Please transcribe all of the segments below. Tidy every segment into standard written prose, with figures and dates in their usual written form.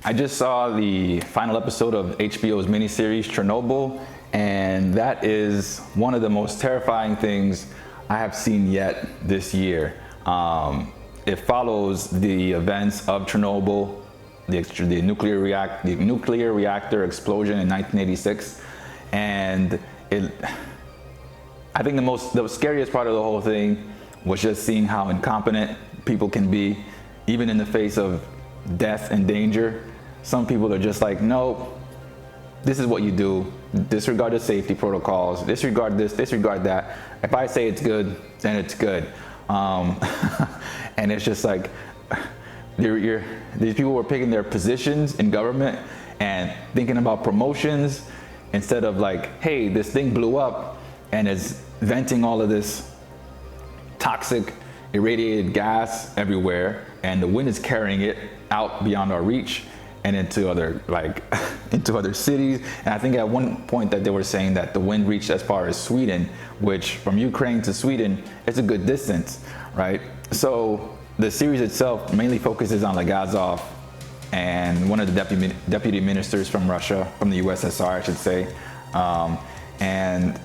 I just saw the final episode of HBO's miniseries Chernobyl, and that is one of the most terrifying things I have seen yet this year. It follows the events of Chernobyl, the nuclear reactor explosion in 1986, and I think the scariest part of the whole thing was just seeing how incompetent people can be, even in the face of death and danger. Some people are just like, no, this is what you do. Disregard the safety protocols, disregard this, disregard that. If I say it's good, then it's good. And it's just like, these people were picking their positions in government and thinking about promotions instead of like, hey, this thing blew up and is venting all of this toxic irradiated gas everywhere, and the wind is carrying it out beyond our reach and into other cities. And I think at one point that they were saying that the wind reached as far as Sweden, which from Ukraine to Sweden, it's a good distance, right? So the series itself mainly focuses on Legazov and one of the deputy ministers from Russia, from the USSR, I should say. And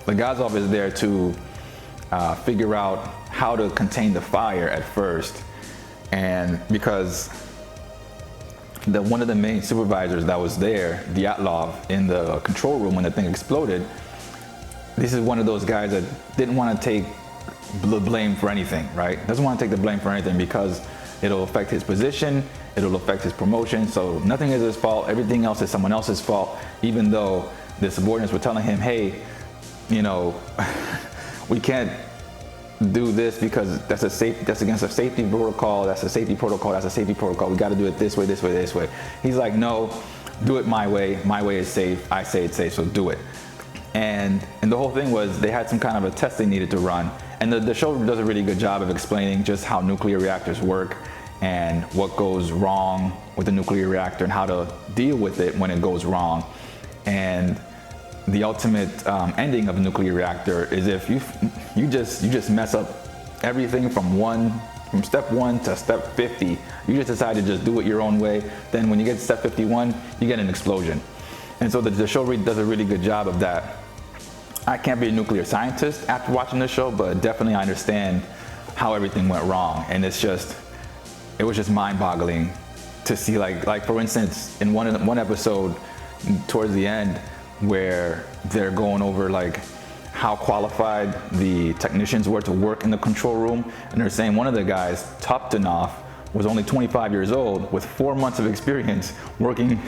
Legazov is there to figure out how to contain the fire at first. And because one of the main supervisors that was there, Dyatlov, in the control room when the thing exploded, this is one of those guys that didn't want to take the blame for anything, right? Doesn't want to take the blame for anything because it'll affect his position, it'll affect his promotion, so nothing is his fault, everything else is someone else's fault, even though the subordinates were telling him, hey, you know, we can't do this because that's against a safety protocol, that's a safety protocol, we got to do it this way, this way, this way. He's like, no, do it my way is safe, I say it's safe, so do it. And the whole thing was they had some kind of a test they needed to run, and the show does a really good job of explaining just how nuclear reactors work and what goes wrong with the nuclear reactor and how to deal with it when it goes wrong. And the ultimate ending of a nuclear reactor is if you just mess up everything from step 1 to step 50. You just decide to just do it your own way. Then when you get to step 51, you get an explosion. And so the show does a really good job of that. I can't be a nuclear scientist after watching the show, but definitely I understand how everything went wrong. And it was just mind-boggling to see, like for instance, in one episode towards the end, where they're going over like how qualified the technicians were to work in the control room, and they're saying one of the guys, Toptonov, was only 25 years old with 4 months of experience working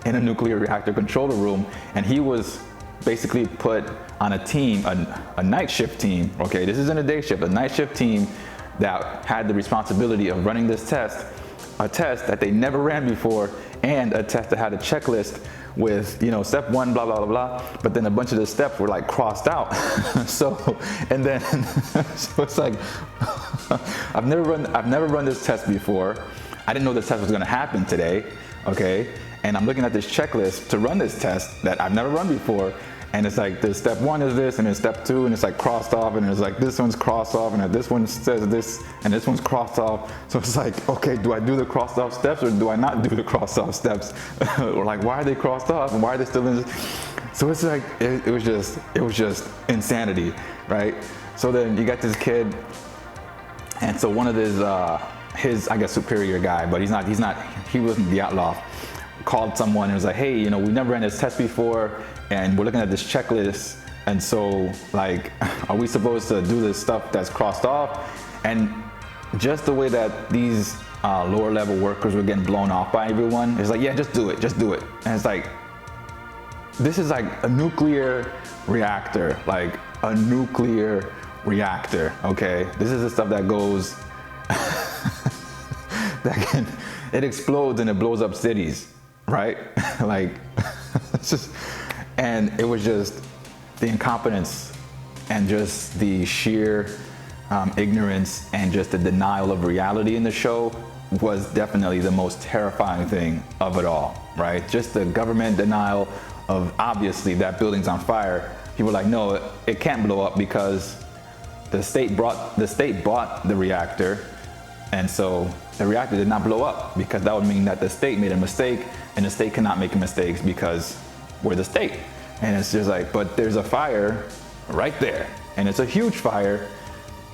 in a nuclear reactor controller room, and he was basically put on a team, a night shift team, okay, this isn't a day shift, a night shift team that had the responsibility of running this test, a test that they never ran before, and a test that had a checklist with, you know, step 1, blah, blah, blah, blah, but then a bunch of the steps were like crossed out. So it's like, I've never run this test before. I didn't know this test was gonna happen today, okay? And I'm looking at this checklist to run this test that I've never run before. And it's like, the step 1 is this, and then step 2, and it's like crossed off, and it's like this one's crossed off, and this one says this, and this one's crossed off. So it's like, okay, do I do the crossed off steps or do I not do the crossed off steps? Or like, why are they crossed off and why are they still in this? So it's like, it was just insanity, right? So then you got this kid, and so one of his I guess superior guy, but he wasn't Dyatlov, called someone and was like, hey, you know, we never ran this test before, and we're looking at this checklist, and so like, are we supposed to do this stuff that's crossed off? And just the way that these lower level workers were getting blown off by everyone, it's like, yeah, just do it. And it's like, this is like a nuclear reactor, okay? This is the stuff that goes, it explodes and it blows up cities, right? Like, it's just, and it was just the incompetence and just the sheer ignorance and just the denial of reality in the show was definitely the most terrifying thing of it all, right? Just the government denial of, obviously, that building's on fire. People were like, no, it can't blow up because the state bought the reactor. And so the reactor did not blow up, because that would mean that the state made a mistake, and the state cannot make mistakes because we're the state. And it's just like, but there's a fire right there, and it's a huge fire.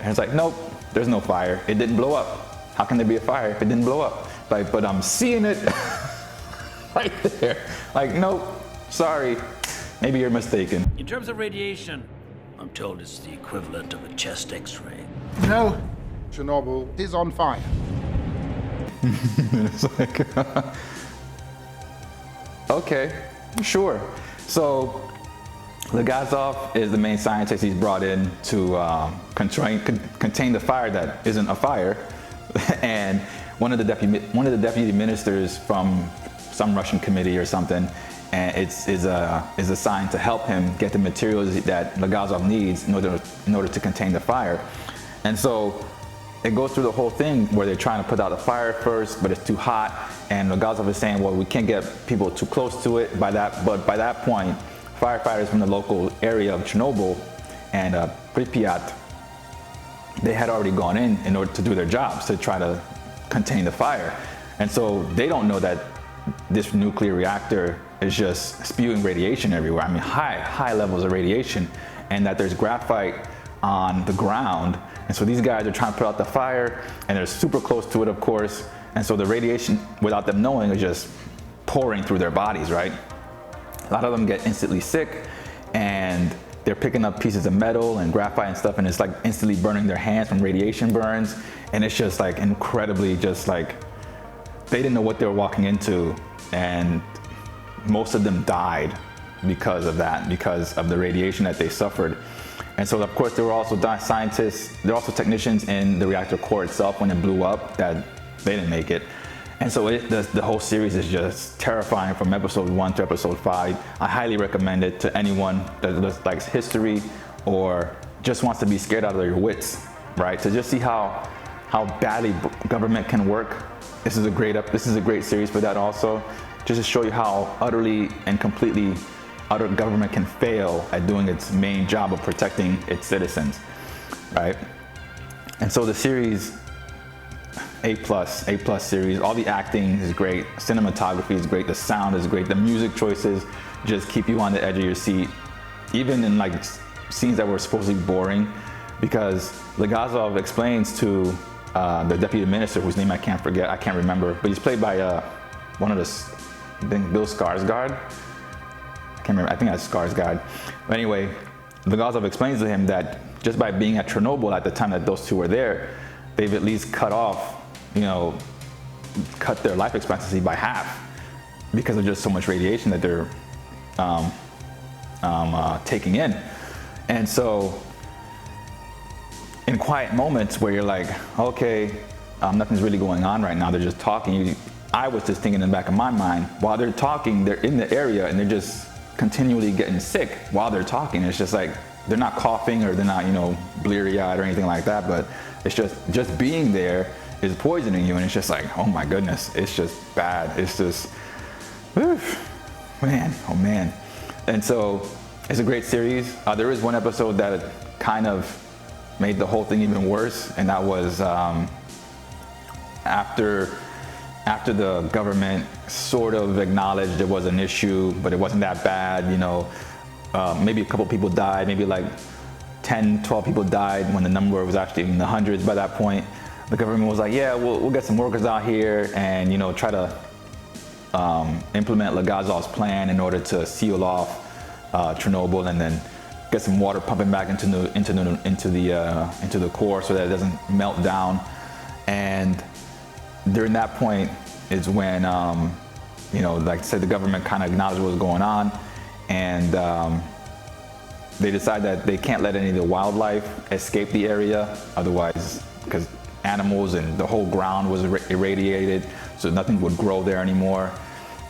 And it's like, nope, there's no fire. It didn't blow up. How can there be a fire if it didn't blow up? Like, but I'm seeing it right there. Like, nope, sorry, maybe you're mistaken. In terms of radiation, I'm told it's the equivalent of a chest x-ray. No, Chernobyl is on fire. It's like, okay, sure. So Legazov is the main scientist he's brought in to contain the fire that isn't a fire. And one of the deputy ministers from some Russian committee or something, and is assigned to help him get the materials that Legazov needs in order to contain the fire. And so it goes through the whole thing where they're trying to put out the fire first, but it's too hot, and Legazov is saying, well, we can't get people too close to it. But by that point, firefighters from the local area of Chernobyl and Pripyat, they had already gone in order to do their jobs to try to contain the fire. And so they don't know that this nuclear reactor is just spewing radiation everywhere. I mean, high levels of radiation, and that there's graphite on the ground. And so these guys are trying to put out the fire, and they're super close to it, of course. And so the radiation, without them knowing, is just pouring through their bodies, right? A lot of them get instantly sick, and they're picking up pieces of metal and graphite and stuff, and it's like instantly burning their hands from radiation burns. And it's just like incredibly, just like, they didn't know what they were walking into, and most of them died because of that, because of the radiation that they suffered. And so of course there were also scientists, there were also technicians in the reactor core itself when it blew up that they didn't make it. And so the whole series is just terrifying from episode 1 to episode 5. I highly recommend it to anyone that likes history or just wants to be scared out of their wits, right? To just see how badly government can work. This is a great series for that also. Just to show you how utterly and completely utter government can fail at doing its main job of protecting its citizens, right? And so the series, A+ series. All the acting is great, cinematography is great, the sound is great, the music choices just keep you on the edge of your seat, even in like scenes that were supposed to be boring, because Legazov explains to the deputy minister, whose name I can't remember, but he's played by one of the, I think Bill Skarsgård. I can't remember, I think that's Skarsgård. But anyway, Legazov explains to him that just by being at Chernobyl at the time that those two were there, they've at least cut their life expectancy by half because of just so much radiation that they're taking in. And so in quiet moments where you're like, okay, nothing's really going on right now, they're just talking. I was just thinking in the back of my mind, while they're talking, they're in the area and they're just continually getting sick while they're talking. It's just like, they're not coughing or they're not, bleary-eyed or anything like that, but it's just being there is poisoning you, and it's just like, oh my goodness, it's just bad. It's just, man, oh man. And so it's a great series. There is one episode that kind of made the whole thing even worse, and that was after the government sort of acknowledged there was an issue, but it wasn't that bad, maybe a couple people died, maybe like 10, 12 people died when the number was actually in the hundreds by that point. The government was like, yeah, we'll get some workers out here and, try to implement Legazov's plan in order to seal off Chernobyl and then get some water pumping back into the core so that it doesn't melt down. And during that point is when, like I said, the government kind of acknowledged what was going on, and they decide that they can't let any of the wildlife escape the area, otherwise, because animals and the whole ground was irradiated, so nothing would grow there anymore,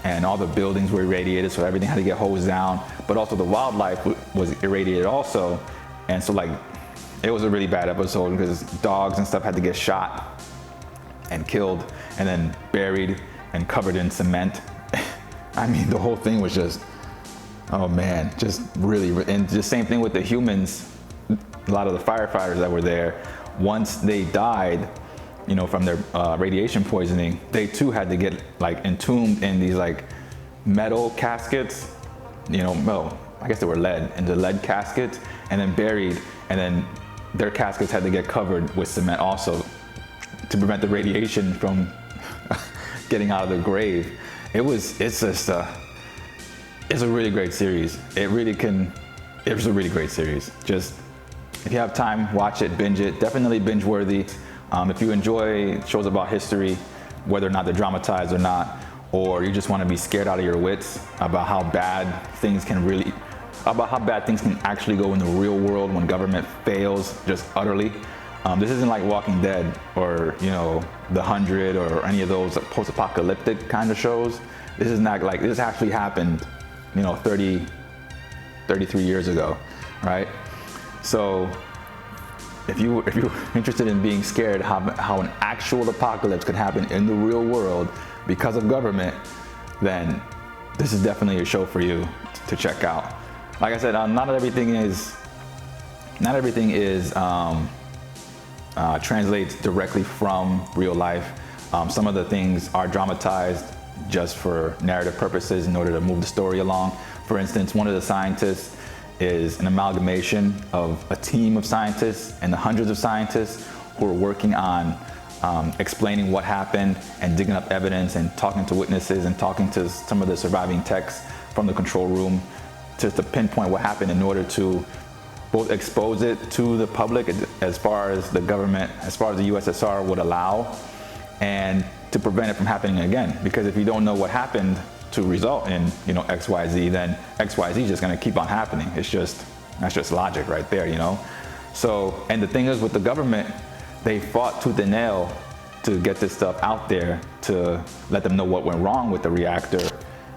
and all the buildings were irradiated, so everything had to get hosed down, but also the wildlife was irradiated also. And so like, it was a really bad episode because dogs and stuff had to get shot and killed and then buried and covered in cement. I mean, the whole thing was just, oh man, just really, and the same thing with the humans. A lot of the firefighters that were there, once they died, from their radiation poisoning, they too had to get like entombed in these like metal caskets, well, I guess they were lead, in the lead caskets, and then buried, and then their caskets had to get covered with cement also to prevent the radiation from getting out of the grave. It's a really great series. It was a really great series. Just, if you have time, watch it, binge it. Definitely binge worthy. If you enjoy shows about history, whether or not they're dramatized or not, or you just want to be scared out of your wits about how bad things can actually go in the real world when government fails just utterly. This isn't like Walking Dead or, The 100 or any of those post-apocalyptic kind of shows. This is not like, this actually happened, 33 years ago, right? So if you're interested in being scared how an actual apocalypse could happen in the real world because of government, then this is definitely a show for you to check out. Like I said, not everything translates directly from real life. Some of the things are dramatized just for narrative purposes in order to move the story along. For instance, one of the scientists is an amalgamation of a team of scientists and the hundreds of scientists who are working on explaining what happened and digging up evidence and talking to witnesses and talking to some of the surviving techs from the control room just to pinpoint what happened in order to both expose it to the public as far as the government, as far as the USSR would allow, and to prevent it from happening again. Because if you don't know what happened to result in XYZ, then XYZ is just going to keep on happening. That's just logic right there, So, and the thing is with the government, they fought tooth and nail to get this stuff out there, to let them know what went wrong with the reactor.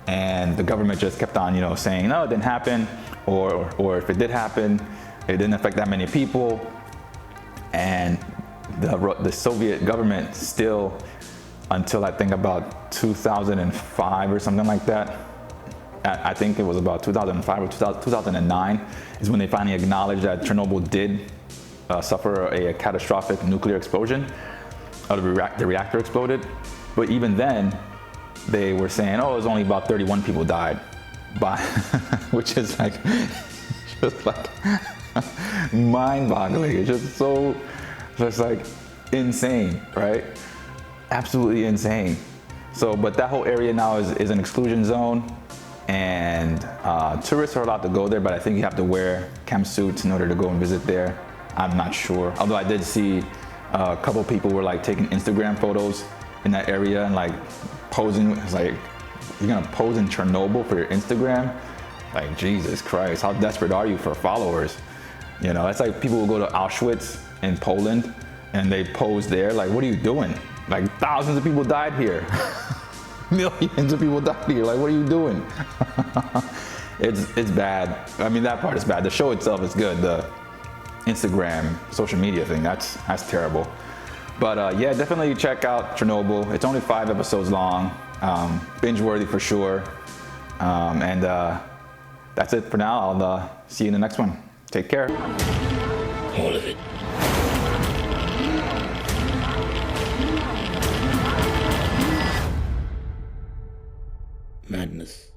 And the government just kept on, saying, no, it didn't happen, or if it did happen, it didn't affect that many people. And the Soviet government still, until I think about 2005 or something like that, I think it was about 2005 or 2009, is when they finally acknowledged that Chernobyl did suffer a catastrophic nuclear explosion. The reactor exploded. But even then, they were saying, oh, it was only about 31 people died, which is like, just like mind-boggling. It's just like insane, right? Absolutely insane. So, but that whole area now is an exclusion zone, and tourists are allowed to go there, but I think you have to wear chem suits in order to go and visit there. I'm not sure. Although I did see a couple people were like taking Instagram photos in that area and like posing. It's like, you're gonna pose in Chernobyl for your Instagram? Like, Jesus Christ, how desperate are you for followers? That's like people will go to Auschwitz in Poland and they pose there. Like, what are you doing? Like, thousands of people died here. Millions of people died here. Like, what are you doing? It's bad. I mean, that part is bad. The show itself is good. The Instagram, social media thing, that's terrible. But yeah, definitely check out Chernobyl. It's only 5 episodes long. Binge worthy for sure. And that's it for now. I'll see you in the next one. Take care. All of it. Madness.